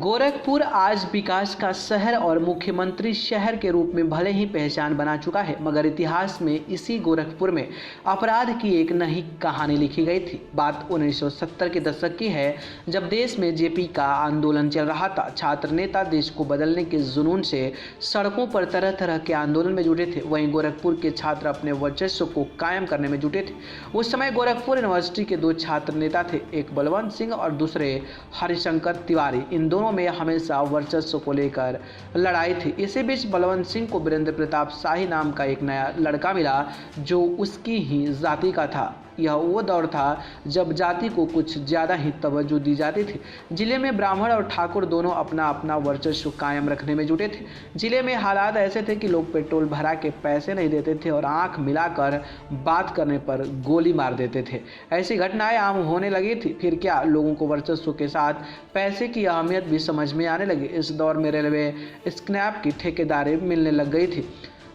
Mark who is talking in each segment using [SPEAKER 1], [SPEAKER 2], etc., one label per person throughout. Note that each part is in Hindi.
[SPEAKER 1] गोरखपुर आज विकास का शहर और मुख्यमंत्री शहर के रूप में भले ही पहचान बना चुका है, मगर इतिहास में इसी गोरखपुर में अपराध की एक नई कहानी लिखी गई थी। बात 1970 के दशक की है, जब देश में जेपी का आंदोलन चल रहा था। छात्र नेता देश को बदलने के जुनून से सड़कों पर तरह तरह के आंदोलन में जुटे थे। वहीं गोरखपुर के छात्र अपने वर्चस्व को कायम करने में जुटे थे। उस समय गोरखपुर यूनिवर्सिटी के दो छात्र नेता थे, एक बलवंत सिंह और दूसरे हरिशंकर तिवारी। इन दोनों में हमेशा वर्चस्व को लेकर लड़ाई थी। इसी बीच बलवंत सिंह को वीरेंद्र प्रताप शाही नाम का एक नया लड़का मिला, जो उसकी ही जाति का था। यह वो दौर था जब जाति को कुछ ज़्यादा ही तवज्जो दी जाती थी। जिले में ब्राह्मण और ठाकुर दोनों अपना अपना वर्चस्व कायम रखने में जुटे थे। जिले में हालात ऐसे थे कि लोग पेट्रोल भरा के पैसे नहीं देते थे और आंख मिलाकर बात करने पर गोली मार देते थे। ऐसी घटनाएं आम होने लगी थी। फिर क्या, लोगों को वर्चस्व के साथ पैसे की अहमियत भी समझ में आने लगी। इस दौर में रेलवे स्क्रैप की ठेकेदारी मिलने लग गई थी।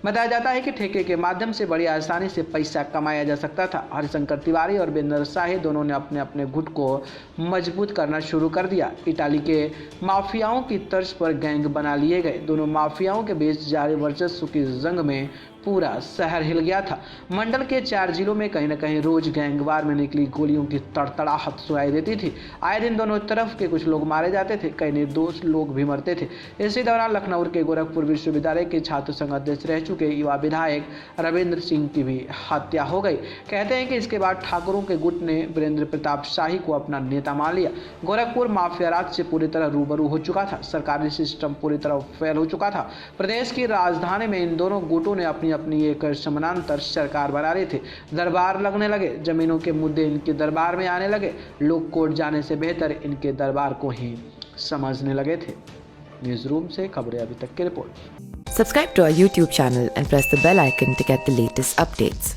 [SPEAKER 1] बताया जाता है कि ठेके के माध्यम से बड़ी आसानी से पैसा कमाया जा सकता था। हरिशंकर तिवारी और वीरेंद्र शाही दोनों ने अपने अपने गुट को मजबूत करना शुरू कर दिया। इटाली के माफियाओं की तर्ज पर गैंग बना लिए गए। दोनों माफियाओं के बीच जारी वर्चस्व की जंग में पूरा शहर हिल गया था। मंडल के 4 जिलों में कहीं न कहीं रोज गैंगवार में निकली गोलियों की तड़तड़ाहट सुनाई देती थी। आए दिन दोनों तरफ के कुछ लोग मारे जाते थे, कई निर्दोष लोग भी मरते थे। इसी दौरान लखनऊ के गोरखपुर विश्वविद्यालय के छात्र संघ अध्यक्ष रह चुके युवा विधायक रविंद्र सिंह की भी हत्या हो गई। कहते हैं कि इसके बाद ठाकुरों के गुट ने वीरेंद्र प्रताप शाही को अपना नेता मान लिया। गोरखपुर माफिया राज से पूरी तरह रूबरू हो चुका था। सरकारी सिस्टम पूरी तरह फेल हो चुका था। प्रदेश की राजधानी में इन दोनों गुटों ने अपनी एक समानांतर सरकार बना रहे थे। दरबार लगने लगे, जमीनों के मुद्दे इनके दरबार में आने लगे। लोग कोर्ट जाने से बेहतर इनके दरबार को ही समझने लगे थे। न्यूज रूम से खबरें अभी तक की report.
[SPEAKER 2] Subscribe to our YouTube channel and press the bell icon to get the latest updates.